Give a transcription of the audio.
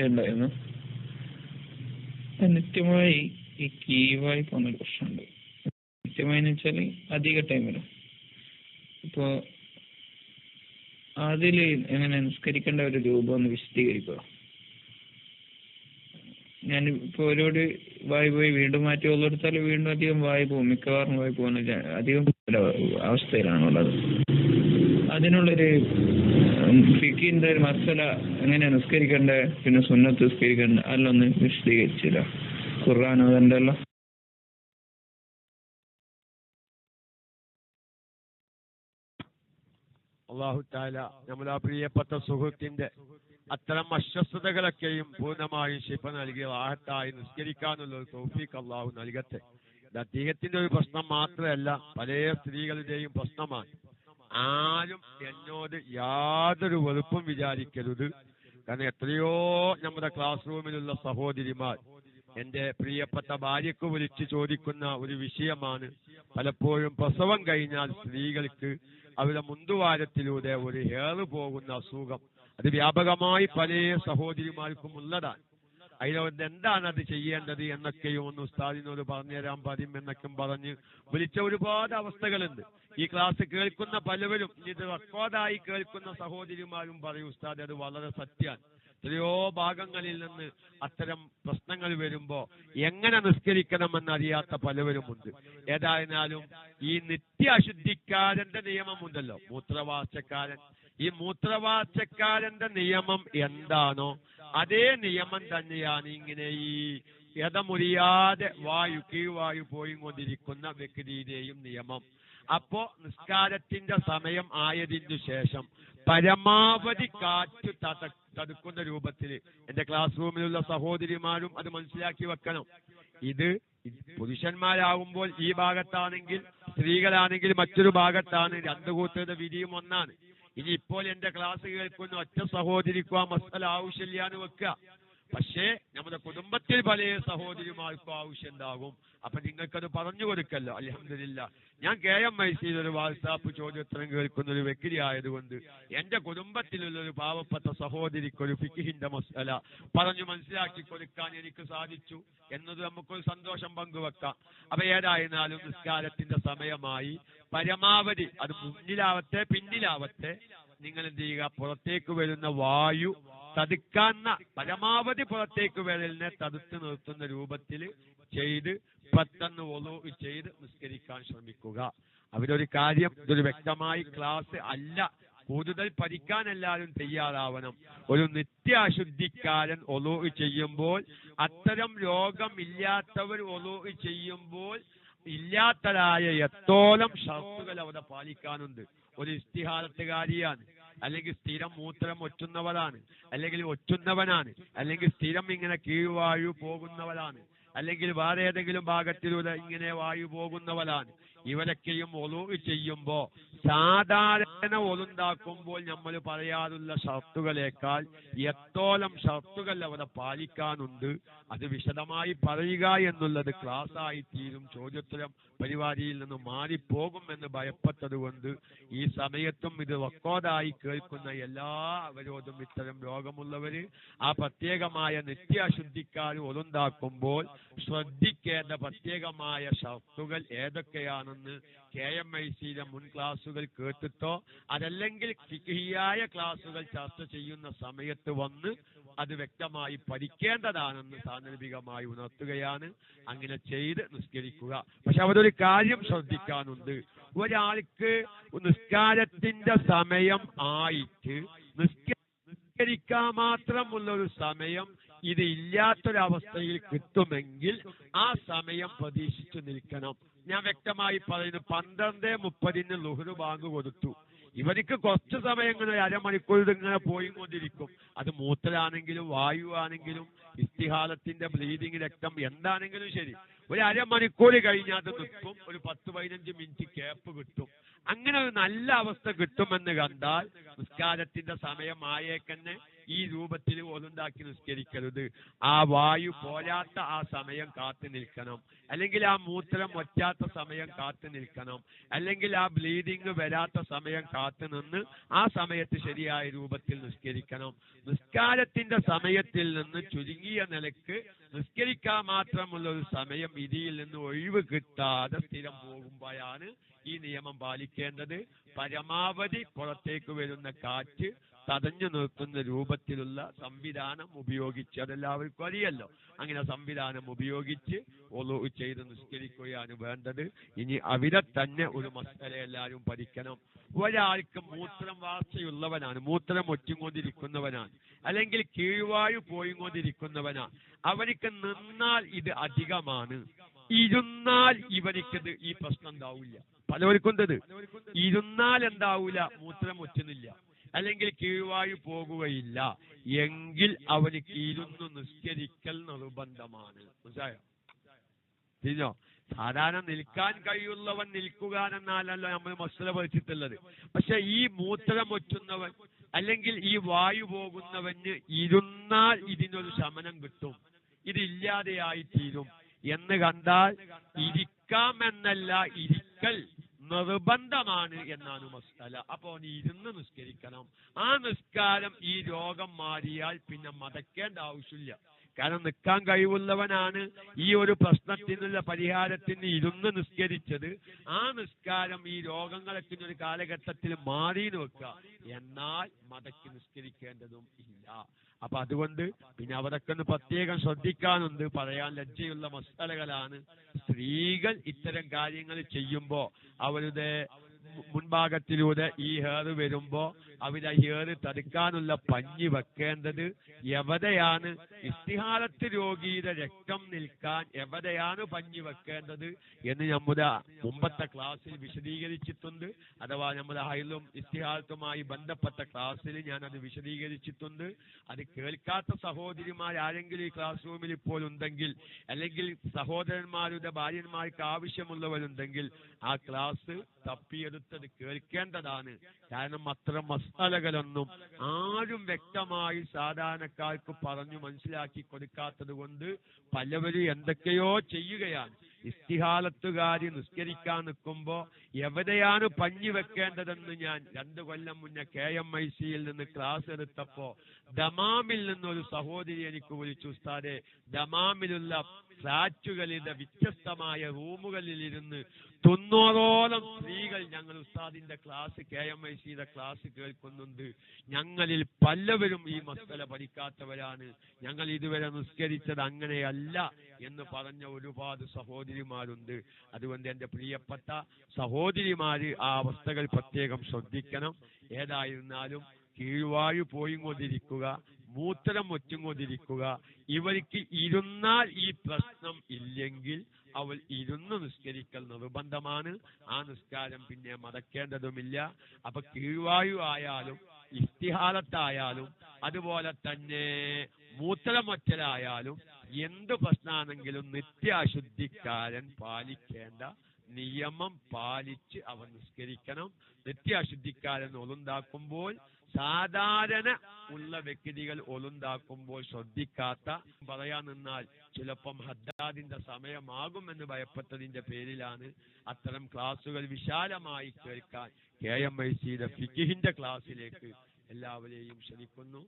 ഉണ്ടായിരുന്നു. നിത്യമായി ഈ കീവായി പോകുന്നൊരു പ്രശ്നമുണ്ട്. നിത്യമായി എന്ന് വെച്ചാൽ അധിക ടൈമില്. ഇപ്പോ അതില് എങ്ങനെ നിസ്കരിക്കേണ്ട ഒരു രൂപം ഒന്ന് വിശദീകരിക്കുക. ഞാൻ ഇപ്പോൾ ഒരുപാട് വായി പോയി വീണ്ടും മാറ്റി ഉള്ളെടുത്താൽ വീണ്ടും അധികം വായി പോകും, മിക്കവാറും വായി പോകുന്ന അധികം അവസ്ഥയിലാണുള്ളത്. അതിനുള്ളൊരു ഫിഖിന്റെ ഒരു മസല എങ്ങനെയാ നിസ്കരിക്കേണ്ടത്, പിന്നെ സുന്നത്ത് നിസ്കരിക്കേണ്ടത്, അതിലൊന്ന് വിശദീകരിച്ചില്ല. ഖുർആൻ അതുണ്ടല്ലോ. അല്ലാഹു തആല നമ്മുടെ പ്രിയപ്പെട്ട സുഹൃത്തിന്റെ അത്തരം അസ്വസ്ഥതകളൊക്കെയും പൂർണ്ണമായും ശിഫ നൽകി റാഹത്തായി നിസ്കരിക്കാനുള്ള ഒരു തൗഫീഖ് അല്ലാഹു നൽകട്ടെ. ഇത് അദ്ദേഹത്തിന്റെ ഒരു പ്രശ്നം മാത്രമല്ല, പല സ്ത്രീകളുടെയും പ്രശ്നമാണ്. ആരും എന്നോട് യാതൊരു വെറുപ്പും വിചാരിക്കരുത്. കാരണം എത്രയോ നമ്മുടെ ക്ലാസ് റൂമിലുള്ള സഹോദരിമാർ എന്റെ പ്രിയപ്പെട്ട ഭാര്യക്ക് വിളിച്ച് ചോദിക്കുന്ന ഒരു വിഷയമാണ്. പലപ്പോഴും പ്രസവം കഴിഞ്ഞാൽ സ്ത്രീകൾക്ക് അവരുടെ മുന്തുവാരത്തിലൂടെ ഒരു ഹെയർ പോകുന്ന അസുഖം. അത് വ്യാപകമായി പല സഹോദരിമാർക്കും ഉള്ളതാണ്. അതിനോട് എന്താണ് അത് ചെയ്യേണ്ടത് എന്നൊക്കെയും ഒന്ന് ഉസ്താദിനോട് പറഞ്ഞുതരാൻ പറയും എന്നൊക്കെ പറഞ്ഞ് വിളിച്ച ഒരുപാട് അവസ്ഥകളുണ്ട്. ഈ ക്ലാസ് കേൾക്കുന്ന പലവരും, ഇത് റെക്കോർഡായി കേൾക്കുന്ന സഹോദരിമാരും പറയും, ഉസ്താദ് അത് വളരെ സത്യമാണ്. എത്രയോ ഭാഗങ്ങളിൽ നിന്ന് അത്തരം പ്രശ്നങ്ങൾ വരുമ്പോ എങ്ങനെ നിസ്കരിക്കണമെന്നറിയാത്ത പലവരുമുണ്ട്. ഏതായിരുന്നാലും ഈ നിത്യ അശുദ്ധിക്കാരന്റെ നിയമമുണ്ടല്ലോ, മൂത്രവാർച്ചക്കാരൻ. ഈ മൂത്രവാർച്ചക്കാരന്റെ നിയമം എന്താണോ അതേ നിയമം തന്നെയാണ് ഇങ്ങനെ ഈ യഥമുറിയാതെ കീഴ്വായു പോയിക്കൊണ്ടിരിക്കുന്ന വ്യക്തിയുടെയും നിയമം. അപ്പോ നിസ്കാരത്തിന്റെ സമയം ആയതിനു ശേഷം പരമാവധി കാറ്റ് തടുക്കുന്ന രൂപത്തിൽ എന്റെ ക്ലാസ് റൂമിലുള്ള സഹോദരിമാരും അത് മനസ്സിലാക്കി വെക്കണം. ഇത് പുരുഷന്മാരാകുമ്പോൾ ഈ ഭാഗത്താണെങ്കിൽ, സ്ത്രീകളാണെങ്കിൽ മറ്റൊരു ഭാഗത്താണ്. രണ്ടു കൂട്ടരുടെ വിധിയും ഒന്നാണ്. ഇനി ഇപ്പോൾ എന്റെ ക്ലാസ് കേൾക്കുന്ന ഒറ്റ സഹോദരിക്കും ആ മസല ആവശ്യമില്ലാന്ന് വെക്കുക. പക്ഷേ നമ്മുടെ കുടുംബത്തിൽ പല സഹോദരിമാർക്കും ആവശ്യം ഉണ്ടാകും. അപ്പൊ നിങ്ങൾക്കത് പറഞ്ഞു കൊടുക്കല്ലോ. അൽഹംദുലില്ലാ, ഞാൻ KMIC ഒരു വാട്സാപ്പ് ചോദ്യോത്തരം കേൾക്കുന്ന ഒരു വ്യക്തി ആയതുകൊണ്ട് എന്റെ കുടുംബത്തിലുള്ള ഒരു പാവപ്പെട്ട സഹോദരിക്ക് ഒരു ഫിഖിന്റെ മസല പറഞ്ഞു മനസ്സിലാക്കി കൊടുക്കാൻ എനിക്ക് സാധിച്ചു എന്നത് നമുക്കൊരു സന്തോഷം പങ്കുവെക്കാം. അപ്പൊ ഏതായിരുന്നാലും നിസ്കാരത്തിന്റെ സമയമായി പരമാവധി, അത് മുന്നിലാവട്ടെ പിന്നിലാവട്ടെ, നിങ്ങൾ എന്ത് ചെയ്യുക, പുറത്തേക്ക് വരുന്ന വായു തടുക്കാന്ന പരമാവധി പുറത്തേക്ക് വരലിനെ തടുത്തു നിർത്തുന്ന രൂപത്തിൽ ചെയ്ത് പെട്ടെന്ന് വുളൂ ചെയ്ത് നിസ്കരിക്കാൻ ശ്രമിക്കുക. അവരൊരു കാര്യം, ഇതൊരു വ്യക്തമായി ക്ലാസ് അല്ല, കൂടുതൽ പഠിക്കാൻ എല്ലാവരും തയ്യാറാവണം. ഒരു നിത്യ അശുദ്ധിക്കാരൻ വുളൂ ചെയ്യുമ്പോൾ, അത്തരം രോഗമില്ലാത്തവർ വുളൂ ചെയ്യുമ്പോൾ ഇല്ലാത്തതായ എത്തോളം ഷർത്തുകൾ അവിടെ പാലിക്കാനുണ്ട്. ഒരു ഇസ്തിഹാലത്തുകാരിയാണ്, അല്ലെങ്കിൽ സ്ഥിരം മൂത്രം ഒറ്റുന്നവരാണ്, അല്ലെങ്കിൽ ഒറ്റുന്നവനാണ്, അല്ലെങ്കിൽ സ്ഥിരം ഇങ്ങനെ കീഴ്വായു പോകുന്നവരാണ്, അല്ലെങ്കിൽ വേറെ ഏതെങ്കിലും ഭാഗത്തിലൂടെ ഇങ്ങനെ വായു പോകുന്നവരാണ്. ഇവരൊക്കെയും ഒളു ചെയ്യുമ്പോ സാധാരണ ഒളുണ്ടാക്കുമ്പോൾ നമ്മൾ പറയാറുള്ള ഷർത്തുകളേക്കാൾ എത്തോളം ഷർത്തുകൾ അവിടെ പാലിക്കാനുണ്ട്. അത് വിശദമായി പറയുക എന്നുള്ളത് ക്ലാസ് ആയി തീരും, ചോദ്യോത്തരം പരിപാടിയിൽ നിന്ന് മാറിപ്പോകും എന്ന് ഭയപ്പെട്ടത് കൊണ്ട് ഈ സമയത്തും ഇത് റെക്കോർഡായി കേൾക്കുന്ന എല്ലാവരോടും ഇത്തരം രോഗമുള്ളവര് ആ പ്രത്യേകമായ നിത്യാശുദ്ധിക്കാർ ഒളുണ്ടാക്കുമ്പോൾ ശ്രദ്ധിക്കേണ്ട പ്രത്യേകമായ ഷർത്തുകൾ ഏതൊക്കെയാണെന്ന് KMICയിലെ മുൻ ക്ലാസുകൾ കേട്ടിട്ടോ അതല്ലെങ്കിൽ ഫിഖ്ഹിയായ ക്ലാസുകൾ ചർച്ച ചെയ്യുന്ന സമയത്ത് വന്ന് അത് വ്യക്തമായി പഠിക്കേണ്ടതാണെന്ന് സാന്ദർഭികമായി ഉണർത്തുകയാണ്. അങ്ങനെ ചെയ്ത് നിസ്കരിക്കുക. പക്ഷെ അവരൊരു കാര്യം ശ്രദ്ധിക്കാനുണ്ട്. ഒരാൾക്ക് നിസ്കാരത്തിന്റെ സമയം ആയിട്ട് നിസ്കരിക്കാൻ മാത്രമുള്ള ഒരു സമയം ഇത് ഇല്ലാത്തൊരവസ്ഥയിൽ കിട്ടുമെങ്കിൽ ആ സമയം പ്രതീക്ഷിച്ചു നിൽക്കണം. ഞാൻ വ്യക്തമായി പറയുന്നു, 12:30 ളുഹ്റ് ബാങ്ക് കൊടുത്തു. ഇവർക്ക് കുറച്ച് സമയം ഇങ്ങനെ അരമണിക്കൂർ ഇങ്ങനെ പോയിക്കൊണ്ടിരിക്കും. അത് മൂത്രമാണെങ്കിലും വായു ആണെങ്കിലും ഇസ്തിഹാലത്തിന്റെ ബ്ലീഡിങ് രക്തം എന്താണെങ്കിലും ശരി, ഒരു അരമണിക്കൂർ കഴിഞ്ഞാൽ അത് നിൽക്കും. ഒരു 10-15 മിനിറ്റ് ഗ്യാപ്പ് കിട്ടും. അങ്ങനെ ഒരു നല്ല അവസ്ഥ കിട്ടുമെന്ന് കണ്ടാൽ നിസ്കാരത്തിന്റെ സമയമായേക്കന്നെ ഈ രൂപത്തിൽ ഒതുണ്ടാക്കി നിസ്കരിക്കരുത്. ആ വായു പോരാത്ത ആ സമയം കാത്തു നിൽക്കണം, അല്ലെങ്കിൽ ആ മൂത്രം വറ്റാത്ത സമയം കാത്തു നിൽക്കണം, അല്ലെങ്കിൽ ആ ബ്ലീഡിങ് വരാത്ത സമയം കാത്തു നിന്ന് ആ സമയത്ത് ശരിയായ രൂപത്തിൽ നിസ്കരിക്കണം. നിസ്കാരത്തിന്റെ സമയത്തിൽ നിന്ന് ചുരുങ്ങിയ നിലക്ക് നിസ്കരിക്കാൻ മാത്രമുള്ള ഒരു സമയം ഇതിൽ നിന്ന് ഒഴിവ് കിട്ടാതെ സ്ഥിരം പോകുമ്പോഴാണ് ഈ നിയമം പാലിക്കേണ്ടത്. പരമാവധി പുറത്തേക്ക് വരുന്ന കാറ്റ് തടഞ്ഞു നിർത്തുന്ന രൂപത്തിലുള്ള സംവിധാനം ഉപയോഗിച്ച്, അതെല്ലാവർക്കും അറിയല്ലോ, അങ്ങനെ സംവിധാനം ഉപയോഗിച്ച് ഒളു ചെയ്ത് നിസ്കരിക്കുകയാണ് വേണ്ടത്. ഇനി അവിടെ തന്നെ ഒരു മസല എല്ലാവരും പഠിക്കണം. ഒരാൾക്ക് മൂത്രം വാർച്ചയുള്ളവനാണ്, മൂത്രം ഒറ്റിക്കൊണ്ടിരിക്കുന്നവനാണ്, അല്ലെങ്കിൽ കീഴ്വായു പോയിക്കൊണ്ടിരിക്കുന്നവനാണ്, അവനിക്ക് നിന്നാൽ ഇത് അധികമാണ്, ഇരുന്നാൽ ഇവനിക്കത് ഈ പ്രശ്നം ഉണ്ടാവില്ല. പലവർക്കും ഇരുന്നാൽ എന്താവൂല, മൂത്രം ഒറ്റുന്നില്ല, അല്ലെങ്കിൽ കീഴ്വായു പോകുകയില്ല എങ്കിൽ അവനിക്ക് ഇരുന്ന് നിസ്കരിക്കൽ നിർബന്ധമാണ്. മനസ്സിലായോ? തിരിഞ്ഞോ? സാധാരണ നിൽക്കാൻ കഴിയുള്ളവൻ നിൽക്കുക എന്നാലല്ലോ നമ്മൾ മസല പഠിച്ചിട്ടുള്ളത്. പക്ഷെ ഈ മൂത്രം ഒറ്റുന്നവൻ അല്ലെങ്കിൽ ഈ വായു പോകുന്നവന് ഇരുന്നാൽ ഇതിനൊരു ശമനം കിട്ടും, ഇതില്ലാതെയായി തീരും എന്ന് കണ്ടാൽ ഇരിക്കാം എന്നല്ല, ഇരിക്കൽ നിർബന്ധമാണ് എന്നാണ് മസല. അപ്പൊ അവന് ഇരുന്ന് നിസ്കരിക്കണം. ആ നിസ്കാരം ഈ രോഗം മാറിയാൽ പിന്നെ മടക്കേണ്ട ആവശ്യമില്ല. കാരണം നിൽക്കാൻ കഴിവുള്ളവനാണ് ഈ ഒരു പ്രശ്നത്തിനുള്ള പരിഹാരത്തിന് ഇരുന്ന് നിസ്കരിച്ചത്. ആ നിസ്കാരം ഈ രോഗങ്ങളൊക്കെ ഒരു കാലഘട്ടത്തിൽ മാറി നോക്കുക, എന്നാൽ മടക്കി നിസ്കരിക്കേണ്ടതും ഇല്ല. അപ്പൊ അതുകൊണ്ട് പിന്നെ അവരൊക്കെ ഒന്ന് പ്രത്യേകം ശ്രദ്ധിക്കാനുണ്ട്. പറയാൻ ലജ്ജയുള്ള മസലകളാണ്. സ്ത്രീകൾ ഇത്തരം കാര്യങ്ങൾ ചെയ്യുമ്പോ അവരുടെ മുൻഭാഗത്തിലൂടെ ഈ ഹെയർ വരുമ്പോ അവിടെ ഹെയർ തടുക്കാനുള്ള പഞ്ഞി വെക്കേണ്ടത് എവിടെയാണ്, ഇസ്തിഹാലത്ത് രോഗിയുടെ രക്തം നിൽക്കാൻ എവിടെയാണ് പഞ്ഞി വെക്കേണ്ടത് എന്ന് നമ്മുടെ മുമ്പത്തെ ക്ലാസ്സിൽ വിശദീകരിച്ചിട്ടുണ്ട്. അഥവാ നമ്മുടെ ഹൈലും ഇസ്തിഹാലത്തുമായി ബന്ധപ്പെട്ട ക്ലാസ്സിൽ ഞാൻ അത് വിശദീകരിച്ചിട്ടുണ്ട്. അത് കേൾക്കാത്ത സഹോദരിമാർ ആരെങ്കിലും ഈ ക്ലാസ് റൂമിൽ ഇപ്പോൾ ഉണ്ടെങ്കിൽ, അല്ലെങ്കിൽ സഹോദരന്മാരുടെ ഭാര്യന്മാർക്ക് ആവശ്യമുള്ളവരുണ്ടെങ്കിൽ ആ ക്ലാസ് തപ്പിയെടുത്തത് കേൾക്കേണ്ടതാണ്. കാരണം അത്തരം മസാലകളൊന്നും ആരും വ്യക്തമായി സാധാരണക്കാർക്ക് പറഞ്ഞു മനസ്സിലാക്കി കൊടുക്കാത്തത് കൊണ്ട് പലവരും എന്തൊക്കെയോ ചെയ്യുകയാണ്. ഇസ്തിഹാലത്തുകാരി നിസ്കരിക്കാൻ നിൽക്കുമ്പോ എവിടെയാണ് പഞ്ഞി വെക്കേണ്ടതെന്ന് ഞാൻ 2 കൊല്ലം മുന്നേ KMIC-യിൽ നിന്ന് ക്ലാസ് എടുത്തപ്പോ ദമാമിൽ നിന്നൊരു സഹോദരി എനിക്ക് വിളിച്ചു, ഉസ്താദെ, ദമാമിലുള്ള ഫ്ലാറ്റുകളിലെ വ്യത്യസ്തമായ റൂമുകളിലിരുന്ന് 90ഓളം സ്ത്രീകൾ ഞങ്ങൾ ഉസ്താദിന്റെ ക്ലാസ്, KMIC-യുടെ ക്ലാസ് കേൾക്കുന്നുണ്ട്. ഞങ്ങളിൽ പലവരും ഈ മസല പഠിക്കാത്തവരാണ്, ഞങ്ങൾ ഇതുവരെ നിസ്കരിച്ചത് അങ്ങനെയല്ല എന്ന് പറഞ്ഞ ഒരുപാട് സഹോദരിമാരുണ്ട്. അതുകൊണ്ട് എന്റെ പ്രിയപ്പെട്ട സഹോദരിമാര് ആ അവസ്ഥകൾ പ്രത്യേകം ശ്രദ്ധിക്കണം. ഏതായിരുന്നാലും കീഴ്വായു പോയിക്കൊണ്ടിരിക്കുക, മൂത്രം ഒറ്റുകൊണ്ടിരിക്കുക, ഇവർക്ക് ഇരുന്നാൽ ഈ പ്രശ്നം ഇല്ലെങ്കിൽ അവൾ ഇരുന്ന് നിസ്കരിക്കൽ നിർബന്ധമാണ്. ആ നിസ്കാരം പിന്നെ മടക്കേണ്ടതുമില്ല. അപ്പൊ കീഴ്വായു ആയാലും ഇസ്തിഹാലത്തായാലും അതുപോലെ തന്നെ മൂത്രമൊറ്റലായാലും എന്ത് പ്രശ്നമാണെങ്കിലും നിത്യാശുദ്ധിക്കാരൻ പാലിക്കേണ്ട നിയമം പാലിച്ച് അവൻ നിസ്കരിക്കണം. നിത്യാശുദ്ധിക്കാരൻ ഒളുണ്ടാക്കുമ്പോൾ സാധാരണ ഉള്ള വ്യക്തികൾ ഒളുണ്ടാക്കുമ്പോൾ ശ്രദ്ധിക്കാത്ത, പറയാൻ നിന്നാൽ ചിലപ്പം ഹദ്ദാദിന്റെ സമയമാകുമെന്ന് ഭയപ്പെട്ടതിന്റെ പേരിലാണ് അത്തരം ക്ലാസുകൾ വിശാലമായി കേൾക്കാൻ KMIC-യുടെ ഫിഖിന്റെ ക്ലാസ്സിലേക്ക് എല്ലാവരെയും ക്ഷണിക്കുന്നു.